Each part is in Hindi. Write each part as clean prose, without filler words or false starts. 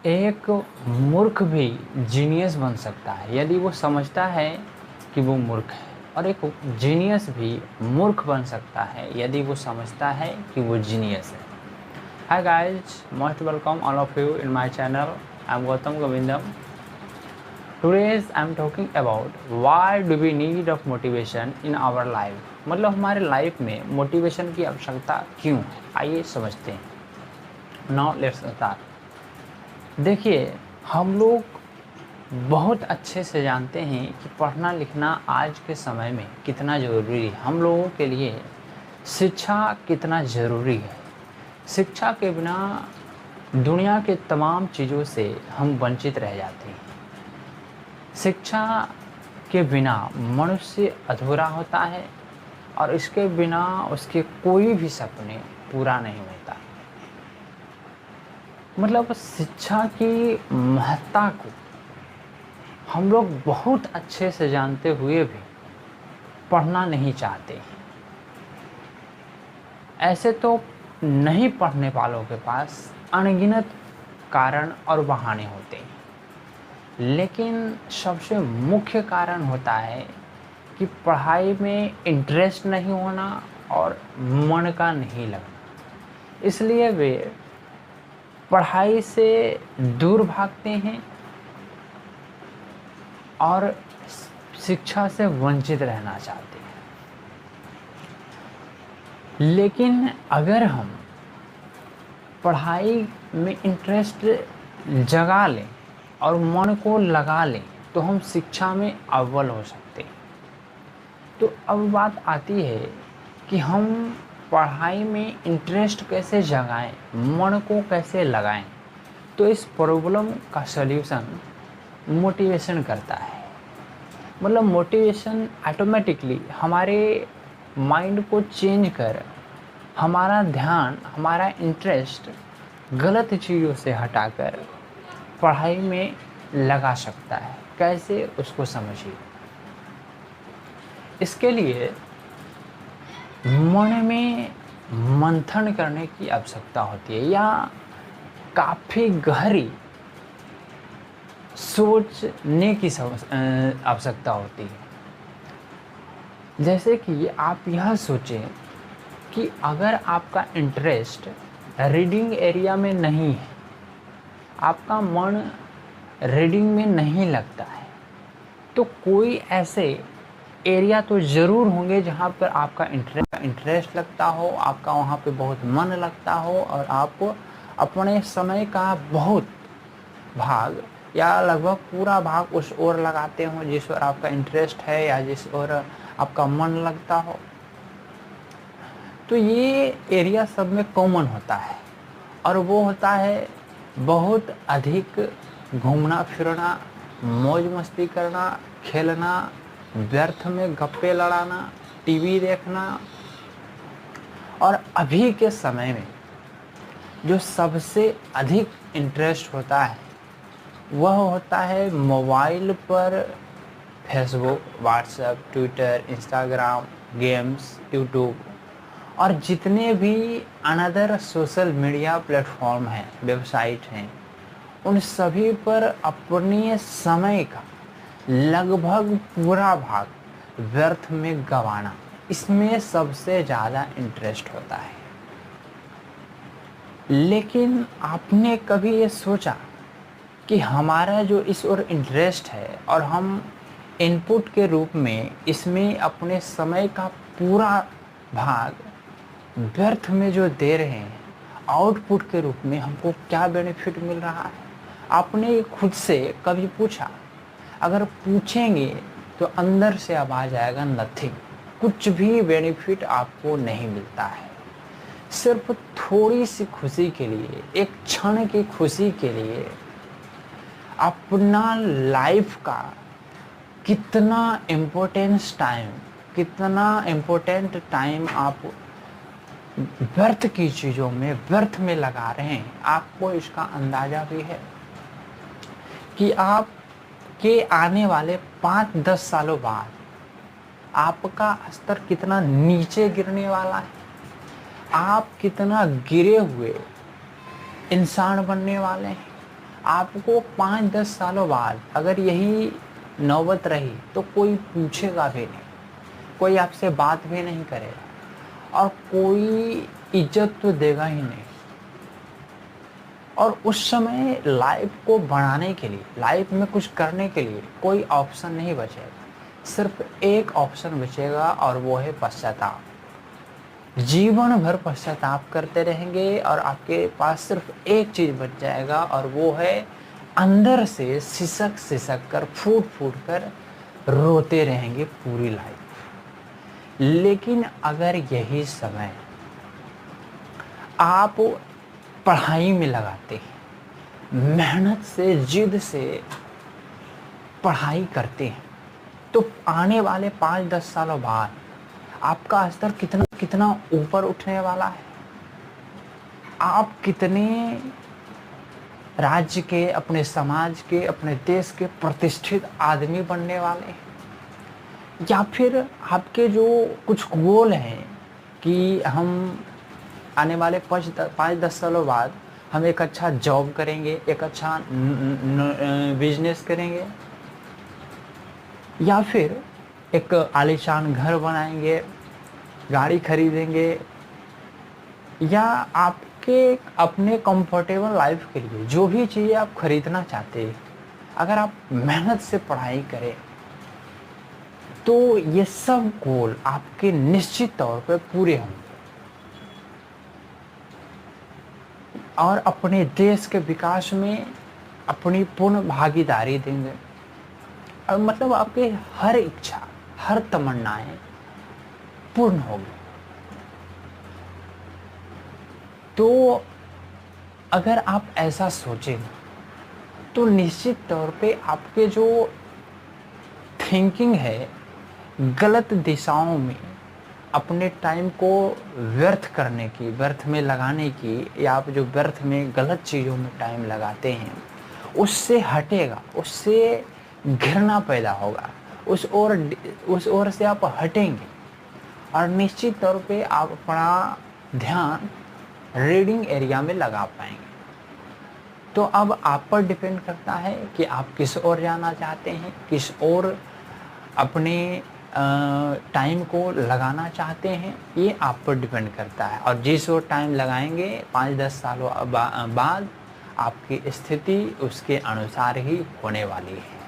एक मूर्ख भी जीनियस बन सकता है यदि वो समझता है कि वो मूर्ख है, और एक जीनियस भी मूर्ख बन सकता है यदि वो समझता है कि वो जीनियस है। Hi guys, most welcome all of you in my channel. I am Gautam Govindam. Today's I am talking about why do we need of motivation in our life. मतलब हमारे लाइफ में मोटिवेशन की आवश्यकता क्यों है, आइए समझते हैं। Now let's start. देखिए, हम लोग बहुत अच्छे से जानते हैं कि पढ़ना लिखना आज के समय में कितना ज़रूरी है। हम लोगों के लिए शिक्षा कितना ज़रूरी है। शिक्षा के बिना दुनिया के तमाम चीज़ों से हम वंचित रह जाते हैं। शिक्षा के बिना मनुष्य अधूरा होता है और इसके बिना उसके कोई भी सपने पूरा नहीं होता। मतलब शिक्षा की महत्ता को हम लोग बहुत अच्छे से जानते हुए भी पढ़ना नहीं चाहते। ऐसे तो नहीं पढ़ने वालों के पास अनगिनत कारण और बहाने होते हैं, लेकिन सबसे मुख्य कारण होता है कि पढ़ाई में इंटरेस्ट नहीं होना और मन का नहीं लगना। इसलिए वे पढ़ाई से दूर भागते हैं और शिक्षा से वंचित रहना चाहते हैं। लेकिन अगर हम पढ़ाई में इंटरेस्ट जगा लें और मन को लगा लें तो हम शिक्षा में अव्वल हो सकते हैं। तो अब बात आती है कि हम पढ़ाई में इंटरेस्ट कैसे जगाएं, मन को कैसे लगाएं। तो इस प्रॉब्लम का सल्यूशन मोटिवेशन करता है। मतलब मोटिवेशन ऑटोमेटिकली हमारे माइंड को चेंज कर हमारा ध्यान, हमारा इंटरेस्ट गलत चीज़ों से हटाकर पढ़ाई में लगा सकता है। कैसे, उसको समझिए। इसके लिए मन में मंथन करने की आवश्यकता होती है या काफ़ी गहरी सोचने की आवश्यकता होती है। जैसे कि आप यह सोचें कि अगर आपका इंटरेस्ट रीडिंग एरिया में नहीं है, आपका मन रीडिंग में नहीं लगता है, तो कोई ऐसे एरिया तो ज़रूर होंगे जहाँ पर आपका इंटरेस्ट लगता हो, आपका वहाँ पे बहुत मन लगता हो और आप अपने समय का बहुत भाग या लगभग पूरा भाग उस ओर लगाते हो जिस ओर आपका इंटरेस्ट है या जिस ओर आपका मन लगता हो। तो ये एरिया सब में कॉमन होता है और वो होता है बहुत अधिक घूमना फिरना, मौज मस्ती करना, खेलना, व्यर्थ में गप्पे लड़ाना, टीवी देखना। और अभी के समय में जो सबसे अधिक इंटरेस्ट होता है वह होता है मोबाइल पर Facebook, WhatsApp, Twitter, Instagram, games, YouTube और जितने भी अनदर सोशल मीडिया प्लेटफॉर्म हैं, वेबसाइट हैं, उन सभी पर अपने समय का लगभग पूरा भाग व्यर्थ में गंवाना, इसमें सबसे ज़्यादा इंटरेस्ट होता है। लेकिन आपने कभी ये सोचा कि हमारा जो इस ओर इंटरेस्ट है और हम इनपुट के रूप में इसमें अपने समय का पूरा भाग व्यर्थ में जो दे रहे हैं, आउटपुट के रूप में हमको क्या बेनिफिट मिल रहा है? आपने खुद से कभी पूछा? अगर पूछेंगे तो अंदर से आवाज आएगा नथिंग। कुछ भी बेनिफिट आपको नहीं मिलता है। सिर्फ थोड़ी सी खुशी के लिए, एक क्षण की खुशी के लिए अपना लाइफ का कितना इम्पोर्टेंट टाइम आप व्यर्थ की चीज़ों में, व्यर्थ में लगा रहे हैं। आपको इसका अंदाज़ा भी है कि आप के आने वाले 5-10 सालों बाद आपका स्तर कितना नीचे गिरने वाला है, आप कितना गिरे हुए इंसान बनने वाले हैं। आपको 5-10 सालों बाद अगर यही नौबत रही तो कोई पूछेगा भी नहीं, कोई आपसे बात भी नहीं करेगा और कोई इज्जत तो देगा ही नहीं। और उस समय लाइफ को बढ़ाने के लिए, लाइफ में कुछ करने के लिए कोई ऑप्शन नहीं बचेगा, सिर्फ एक ऑप्शन बचेगा और वो है पश्चाताप। जीवन भर पश्चाताप करते रहेंगे और आपके पास सिर्फ एक चीज़ बच जाएगा और वो है अंदर से सिसक सिसक कर, फूट फूट कर रोते रहेंगे पूरी लाइफ। लेकिन अगर यही समय आप पढ़ाई में लगाते हैं, मेहनत से, जिद से पढ़ाई करते हैं, तो आने वाले 5-10 सालों बाद आपका स्तर कितना कितना ऊपर उठने वाला है। आप कितने राज्य के, अपने समाज के, अपने देश के प्रतिष्ठित आदमी बनने वाले हैं। या फिर आपके जो कुछ गोल हैं कि हम आने वाले 5-10 सालों बाद हम एक अच्छा जॉब करेंगे, एक अच्छा बिजनेस करेंगे, या फिर एक आलीशान घर बनाएंगे, गाड़ी खरीदेंगे, या आपके अपने कंफर्टेबल लाइफ के लिए जो भी चीज़ें आप खरीदना चाहते हैं, अगर आप मेहनत से पढ़ाई करें तो ये सब गोल आपके निश्चित तौर पर पूरे होंगे और अपने देश के विकास में अपनी पूर्ण भागीदारी देंगे। और मतलब आपके हर इच्छा, हर तमन्नाएं पूर्ण होगी। तो अगर आप ऐसा सोचें तो निश्चित तौर पे आपके जो थिंकिंग है गलत दिशाओं में अपने टाइम को व्यर्थ करने की, व्यर्थ में लगाने की, या आप जो व्यर्थ में गलत चीज़ों में टाइम लगाते हैं उससे हटेगा, उससे घृणा पैदा होगा, उस ओर से आप हटेंगे और निश्चित तौर पे आप अपना ध्यान रीडिंग एरिया में लगा पाएंगे। तो अब आप पर डिपेंड करता है कि आप किस ओर जाना चाहते हैं, किस ओर अपने टाइम को लगाना चाहते हैं, ये आप पर डिपेंड करता है। और जिस ओर टाइम लगाएंगे 5-10 सालों बाद आपकी स्थिति उसके अनुसार ही होने वाली है।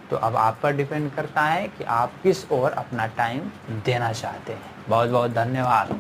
तो अब आप पर डिपेंड करता है कि आप किस ओर अपना टाइम देना चाहते हैं। बहुत बहुत धन्यवाद।